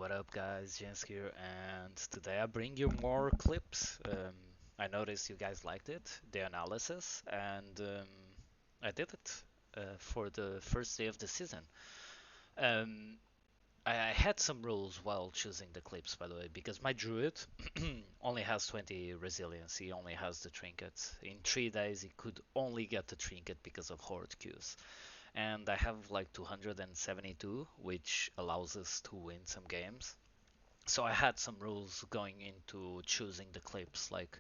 what up, guys? Jens here, and today I bring you more clips. I noticed you guys liked it, the analysis, and I did it for the first day of the season. Um, I had some rules while choosing the clips, by the way, because my druid only has 20 resilience. He only has the trinket. In 3 days, he could only get the trinket because of horde queues, and I have like 272, which allows us to win some games. So I had some rules going into choosing the clips. Like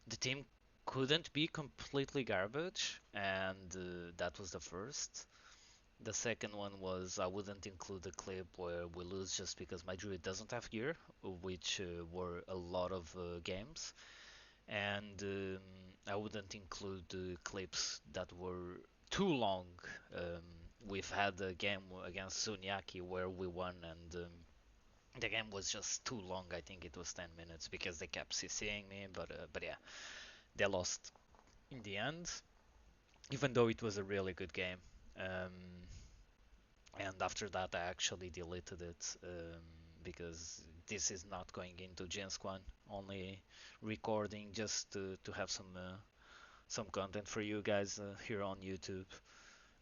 the team couldn't be completely garbage, and that was the first. The second one was I wouldn't include a clip where we lose just because my druid doesn't have gear, which were a lot of games, and I wouldn't include clips that were too long. Um, we've had a game against Sunyaki where we won, and the game was just too long. I think it was 10 minutes because they kept CCing me, but yeah, they lost in the end, even though it was a really good game. Um, and after that, I actually deleted it because this is not going into Gen Squad, only recording just to have some content for you guys here on YouTube.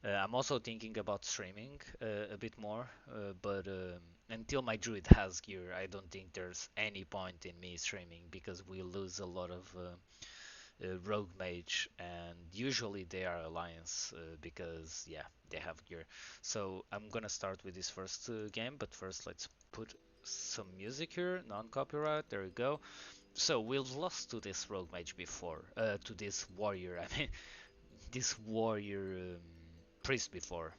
I'm also thinking about streaming a bit more, but until my druid has gear, I don't think there's any point in me streaming because we lose a lot of rogue mage, and usually they are alliance because yeah, they have gear. So I'm gonna start with this first game, but first let's put some music here, non-copyright. There we go. So we've lost to this rogue mage before, to this warrior. I mean, this warrior priest before.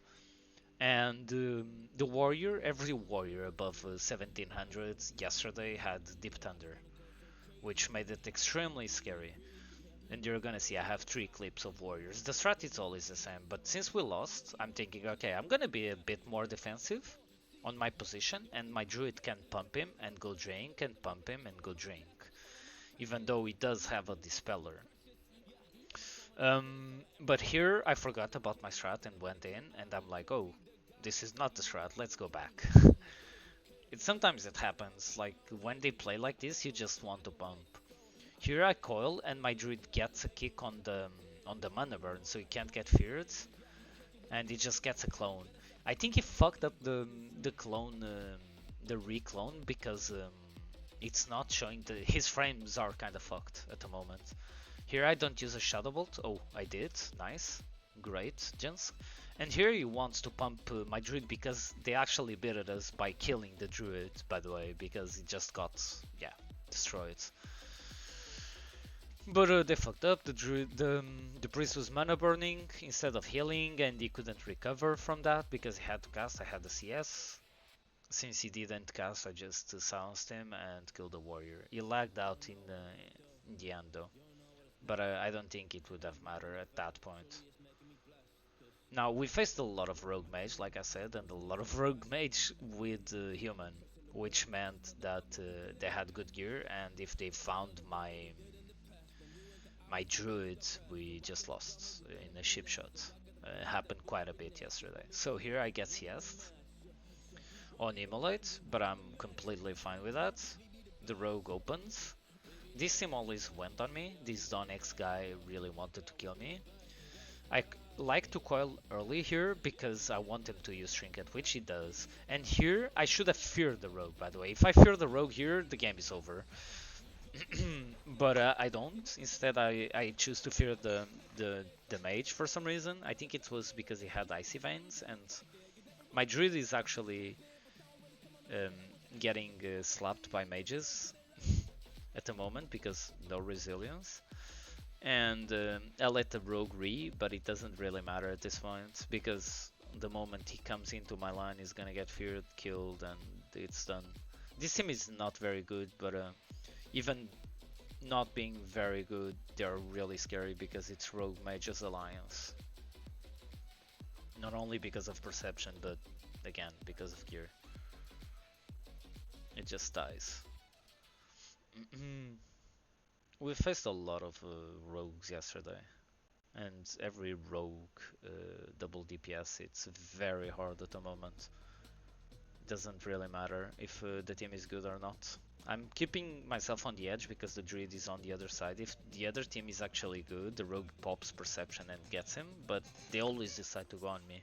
And the warrior, every warrior above 1700 yesterday had Deep Thunder, which made it extremely scary. And you're gonna see I have 3 clips of warriors. The strat is always the same, but since we lost, I'm thinking, okay, I'm gonna be a bit more defensive on my position, and my druid can pump him and go drink, and pump him and go drink, even though he does have a dispeller. But here I forgot about my strat and went in, and I'm like, oh, this is not the strat, let's go back. Sometimes it happens, like when they play like this, you just want to pump. Here I coil, and my druid gets a kick on the mana burn, so he can't get feared, and he just gets a clone. I think he fucked up the clone, the reclone, because it's not showing his frames are kind of fucked at the moment. Here I don't use a Shadow Bolt. Oh, I did. Nice. Great, Jens. And here he wants to pump my druid because they actually beat us by killing the druid, by the way, because he just got, yeah, destroyed. But they fucked up. The priest was mana burning instead of healing, and he couldn't recover from that because he had to cast. I had the CS. Since he didn't cast, I just silenced him and killed the warrior. He lagged out in the end though, but I don't think it would have mattered at that point. Now we faced a lot of rogue mage, like I said, and a lot of rogue mage with human, which meant that they had good gear, and if they found my druid, we just lost in a ship shot. Happened quite a bit yesterday. So here I get CS on Immolate, but I'm completely fine with that. The rogue opens. This team always went on me. This Don X guy really wanted to kill me. I like to coil early here because I want him to use Trinket, which he does. And here I should have feared the rogue, by the way. If I fear the rogue here, the game is over. But I don't. Instead, I choose to fear the mage for some reason. I think it was because he had icy veins, and my druid is actually um, getting slapped by mages at the moment because no resilience. And I let the rogue re, but it doesn't really matter at this point because the moment he comes into my line, he's gonna get feared, killed, and it's done. This team is not very good, but even not being very good, they're really scary because it's Rogue Mage's Alliance. Not only because of perception, but again, because of gear. It just dies. We faced a lot of rogues yesterday, and every rogue double DPS, it's very hard at the moment. Doesn't really matter if the team is good or not. I'm keeping myself on the edge because the druid is on the other side. If the other team is actually good, the rogue pops perception and gets him, but they always decide to go on me.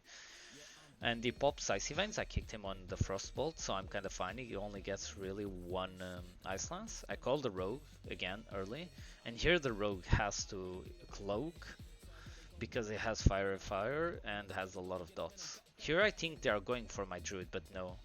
And he pops icy veins, I kicked him on the frostbolt, so I'm kind of fine. He only gets really one ice lance. I call the rogue again early, and here the rogue has to cloak because it has fire and has a lot of dots. Here I think they are going for my druid, but no.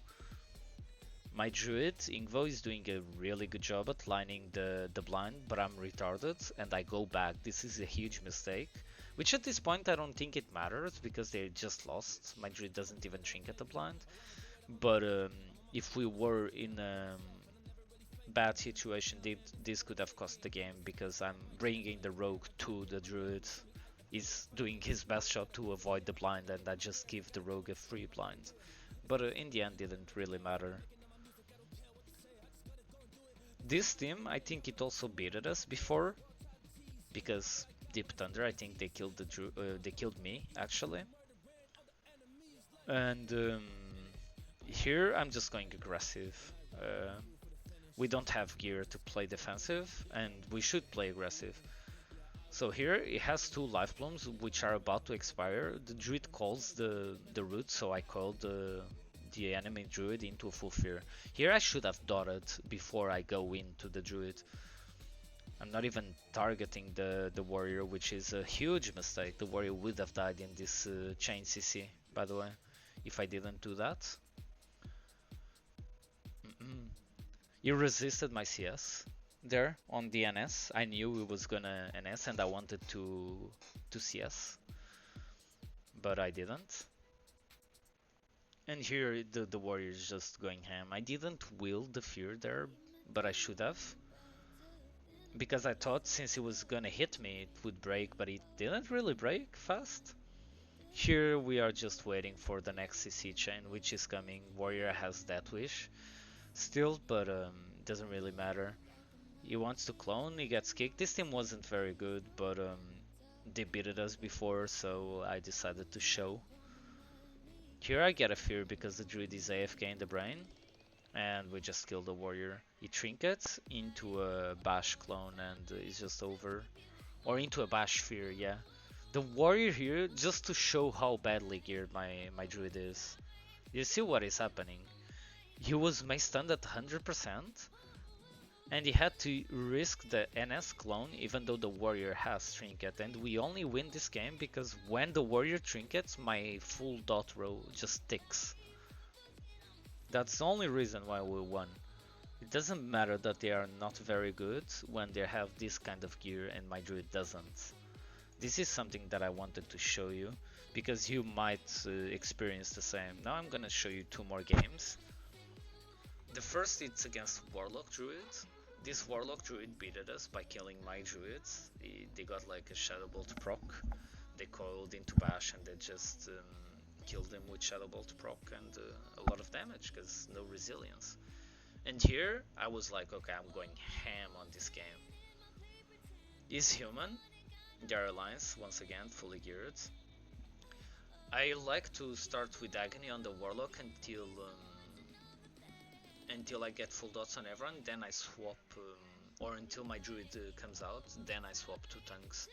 My druid, Ingvo, is doing a really good job at lining the blind, but I'm retarded and I go back. This is a huge mistake, which at this point I don't think it matters because they just lost. My druid doesn't even shrink at the blind. But if we were in a bad situation, this could have cost the game because I'm bringing the rogue to the druid. He's doing his best shot to avoid the blind and I just give the rogue a free blind. But in the end didn't really matter. This team, I think it also beated us before, because Deep Thunder, I think they killed me actually. And here I'm just going aggressive. We don't have gear to play defensive, and we should play aggressive. So here it has two life blooms which are about to expire. The druid calls the root, so I called the enemy druid into a full fear. Here I should have dotted before I go into the druid. I'm not even targeting the warrior, which is a huge mistake. The warrior would have died in this chain CC, by the way, if I didn't do that. You resisted my CS there on the NS. I knew it was gonna NS and I wanted to CS, but I didn't. And here the warrior is just going ham. I didn't will the fear there, but I should have. Because I thought since it was gonna hit me it would break, but it didn't really break fast. Here we are just waiting for the next CC chain which is coming. Warrior has that wish still, but doesn't really matter. He wants to clone, he gets kicked. This team wasn't very good, but they beated us before, so I decided to show. Here I get a fear because the druid is AFK in the brain, and we just kill the warrior. He trinkets into a bash clone and it's just over. Or into a bash fear, yeah. The warrior here, just to show how badly geared my druid is. You see what is happening. He was mace stunned at 100%, and he had to risk the NS clone even though the warrior has trinket, and we only win this game because when the warrior trinkets, my full dot row just ticks. That's the only reason why we won. It doesn't matter that they are not very good when they have this kind of gear and my druid doesn't. This is something that I wanted to show you because you might experience the same. Now I'm gonna show you two more games. The first it's against warlock druid. This warlock druid beated us by killing my druids. They got like a shadow bolt proc. They coiled into bash and they just killed him with shadow bolt proc and a lot of damage because no resilience. And here I was like, okay, I'm going ham on this game. He's human. Their alliance once again fully geared. I like to start with agony on the warlock until I get full dots on everyone, then I swap, or until my druid comes out, then I swap to tanks.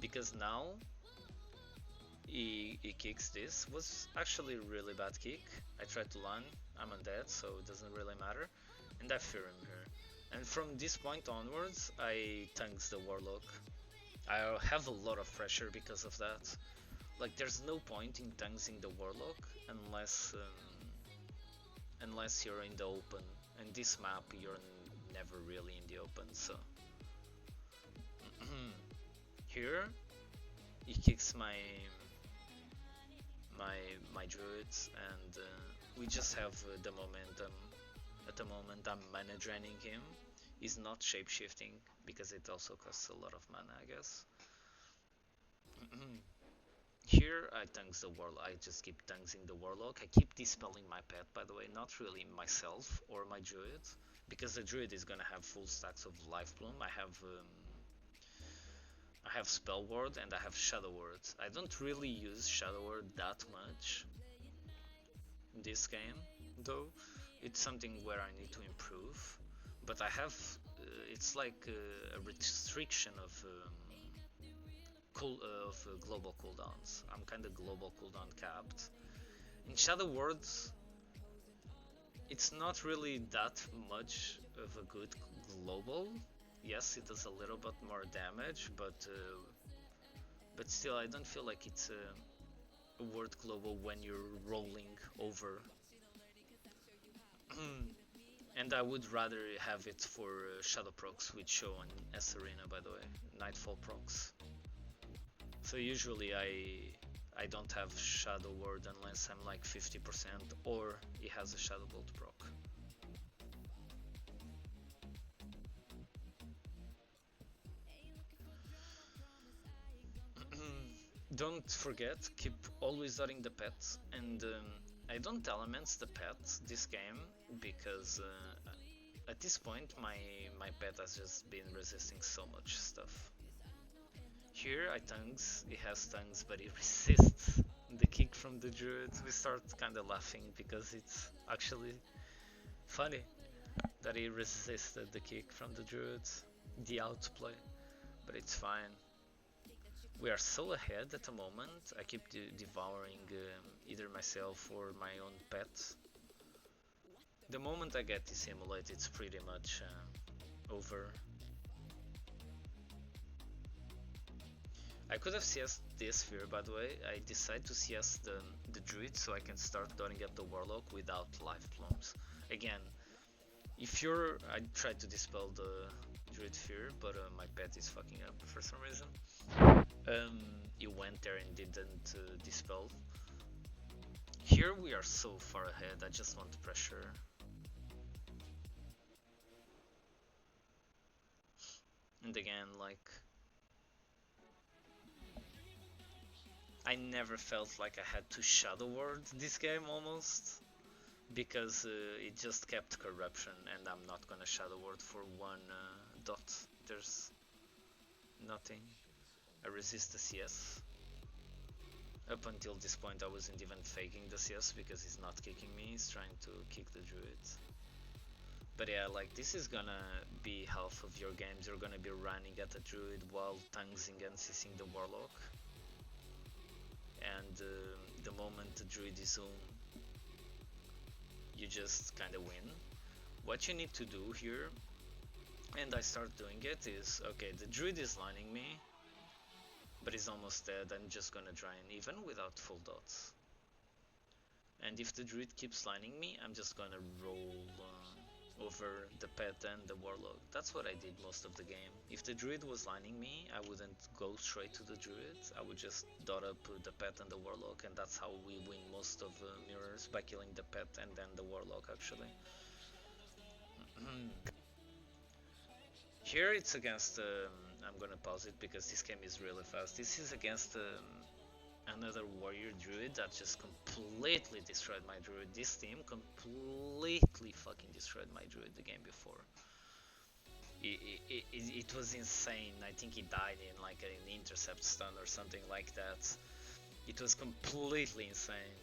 Because now he kicks this, was actually a really bad kick. I tried to land, I'm undead, so it doesn't really matter, and I fear him here. And from this point onwards, I tanks the warlock. I have a lot of pressure because of that. Like, there's no point in tanksing the warlock unless you're in the open, and this map you're never really in the open, so here he kicks my druids and we just have the momentum. At the moment I'm mana draining him. He's not shapeshifting because it also costs a lot of mana, I guess. Here I tanks the warlock. I just keep tanksing the warlock. I keep dispelling my pet, by the way, not really myself or my druid, because the druid is gonna have full stacks of life bloom. I have spell ward and I have shadow ward. I don't really use shadow ward that much. this game, though. It's something where I need to improve, but I have it's like a restriction of global cooldowns. I'm kind of global cooldown capped. In Shadow Worlds, it's not really that much of a good global. Yes, it does a little bit more damage, but still, I don't feel like it's a word global when you're rolling over. And I would rather have it for Shadow procs, which show on S Arena, by the way, Nightfall procs. So usually I don't have Shadow Word unless I'm like 50% or it has a Shadow Bolt proc. Don't forget, keep always dotting the pet, and I don't elements the pet this game because at this point my pet has just been resisting so much stuff. Here I tongues, it has tongues, but it resists the kick from the druid. We start kinda laughing because it's actually funny that he resisted the kick from the druid, the outplay, but it's fine. We are so ahead at the moment, I keep devouring either myself or my own pet. The moment I get dissimulate, it's pretty much over. I could have CS'd this sphere, by the way. I decided to CS the druid so I can start dotting up the warlock without life plums. Again, if you're... I tried to dispel the druid fear, but my pet is fucking up for some reason. It went there and didn't dispel. Here we are so far ahead, I just want pressure. And again, like... I never felt like I had to Shadow Word this game almost, because it just kept corruption and I'm not gonna Shadow Word for one dot. There's nothing. I resist the CS. Up until this point I wasn't even faking the CS because he's not kicking me, he's trying to kick the druid. But yeah, like this is gonna be half of your games, you're gonna be running at the druid while tonguesing and CCing the warlock. And the moment the druid is on, you just kinda win. What you need to do here, and I start doing it, is okay, the druid is lining me, but he's almost dead. I'm just gonna try and even without full dots. And if the druid keeps lining me, I'm just gonna roll over the pet and the warlock. That's what I did most of the game. If the druid was lining me, I wouldn't go straight to the druid. I would just dot up the pet and the warlock, and that's how we win most of mirrors, by killing the pet and then the warlock actually. Here it's against, I'm gonna pause it because this game is really fast. This is against another warrior druid that just completely destroyed my druid. This team completely fucking destroyed my druid the game before. It was insane. I think he died in like an intercept stun or something like that. It was completely insane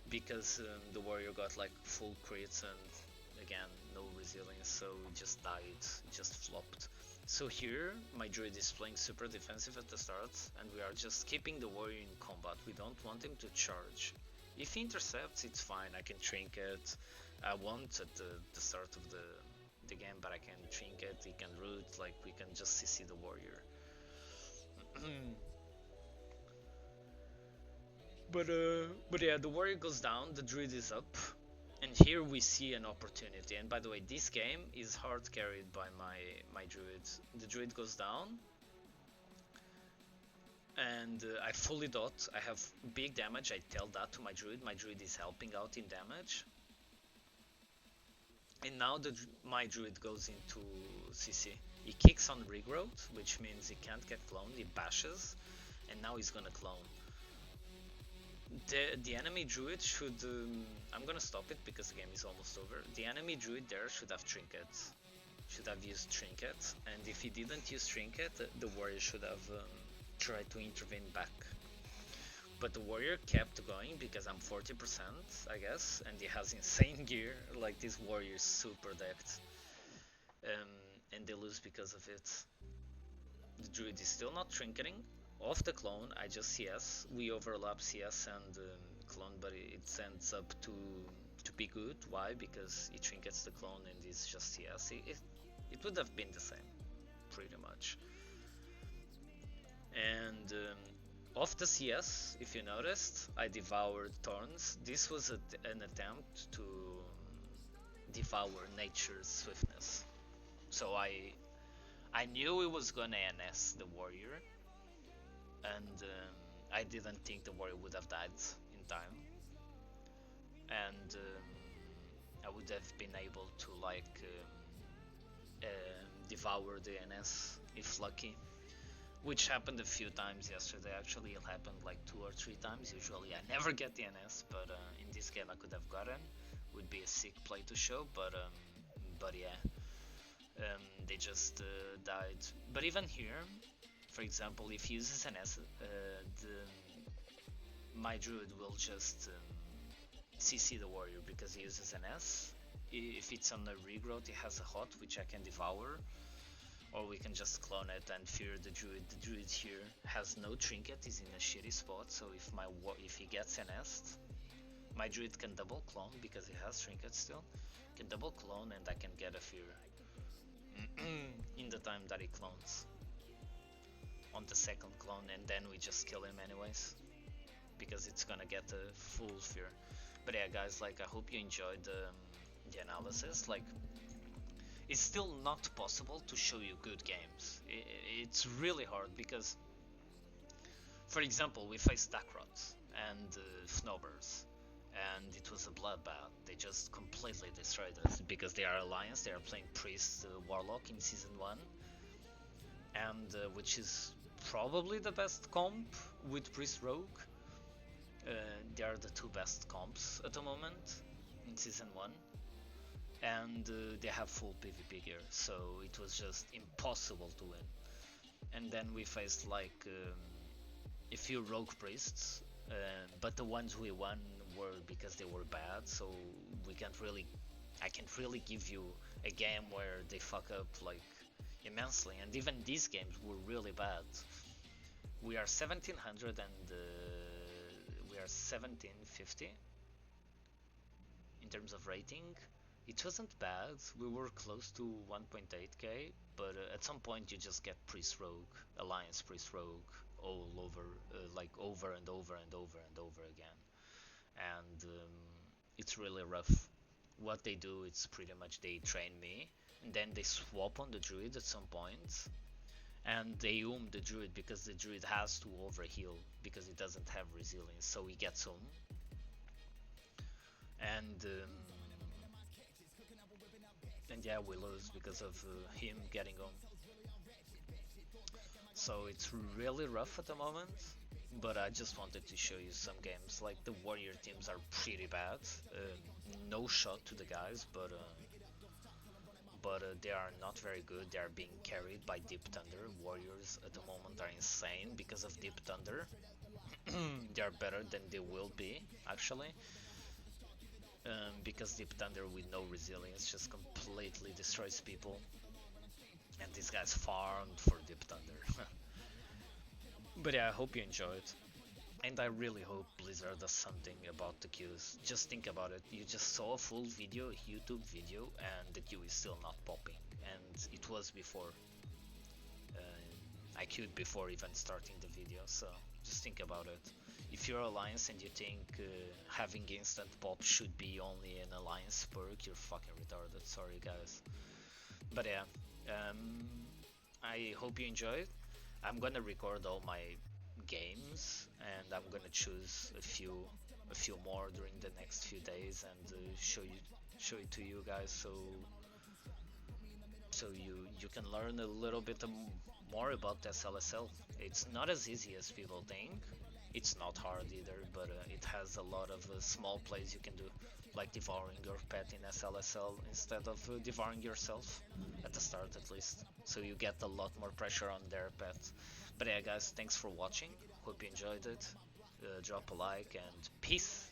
because the warrior got like full crits and again no resilience, so he just died, he just flopped. So here my druid is playing super defensive at the start and we are just keeping the warrior in combat. We don't want him to charge. If he intercepts, it's fine, I can trinket. I won't at the start of the game, but I can trinket, he can root, like we can just CC the warrior. But yeah, the warrior goes down, the druid is up, and here we see an opportunity. And by the way, this game is hard carried by my druid. The druid goes down, and I fully dot. I have big damage. I tell that to my druid. My druid is helping out in damage. And now my druid goes into CC. He kicks on regrowth, which means he can't get cloned. He bashes, and now he's gonna clone. The enemy druid should... I'm gonna stop it because the game is almost over. The enemy druid there should have trinket. Should have used trinket. And if he didn't use trinket, the warrior should have tried to intervene back. But the warrior kept going because I'm 40%, I guess, and he has insane gear. Like this warrior is super decked, um, and they lose because of it. The druid is still not trinketing. Off the clone, I just CS. We overlap CS and clone, but it ends up to be good. Why? Because he trinkets the clone and it's just CS. It would have been the same, pretty much. And off the CS, if you noticed, I devoured Thorns. This was an attempt to devour nature's swiftness. So I knew it was gonna NS the warrior, and I didn't think the warrior would have died in time, and I would have been able to like devour the NS if lucky, which happened a few times yesterday. Actually, it happened like 2 or 3 times. Usually I never get the NS, but in this game I could have gotten. Would be a sick play to show, but yeah, they just died. But even here, for example, if he uses an S, my druid will just CC the warrior because he uses an S. If it's on a regrowth, he has a hot which I can devour, or we can just clone it and fear the druid. The druid here has no trinket, he's in a shitty spot, so if he gets an S, my druid can double clone because he has trinket still. Can double clone and I can get a fear in the time that he clones on the second clone, and then we just kill him anyways because it's gonna get a full fear. But yeah, guys, like I hope you enjoyed the analysis. Like, it's still not possible to show you good games. It's really hard because, for example, we faced Dakrot and Fnobers, and it was a bloodbath. They just completely destroyed us because they are Alliance. They are playing Priest Warlock in Season 1, and which is probably the best comp with Priest Rogue. They are the two best comps at the moment in Season 1, and they have full PvP gear, so it was just impossible to win. And then we faced like a few rogue priests, but the ones we won were because they were bad, so I can't really give you a game where they fuck up like immensely, and even these games were really bad. We are 1700 and we are 1750 in terms of rating. It wasn't bad, we were close to 1.8k, but at some point you just get Priest Rogue, Alliance Priest Rogue, all over, like over and over and over and over again. And it's really rough. What they do, it's pretty much they train me, and then they swap on the druid at some point, and they the druid because the druid has to overheal because it doesn't have resilience, so he gets and yeah, we lose because of him getting home. So it's really rough at the moment, but I just wanted to show you some games. Like the warrior teams are pretty bad. No shot to the guys, but they are not very good. They are being carried by Deep Thunder. Warriors at the moment are insane because of Deep Thunder. They are better than they will be, actually. Because Deep Thunder with no resilience just completely destroys people. And these guys farmed for Deep Thunder. But yeah, I hope you enjoyed. And I really hope Blizzard does something about the queues. Just think about it. You just saw a full video, a YouTube video, and the queue is still not popping. And it was before. I queued before even starting the video, so just think about it. If you're Alliance and you think having instant pop should be only an Alliance perk, you're fucking retarded. Sorry, guys. But yeah, I hope you enjoyed. I'm gonna record all my games, and I'm gonna choose a few more during the next few days and show it to you guys, so you can learn a little bit more about SLSL. It's not as easy as people think. It's not hard either, but it has a lot of small plays you can do, like devouring your pet in SLSL instead of devouring yourself, at the start at least, so you get a lot more pressure on their pet. But yeah, guys, thanks for watching, hope you enjoyed it, drop a like, and peace.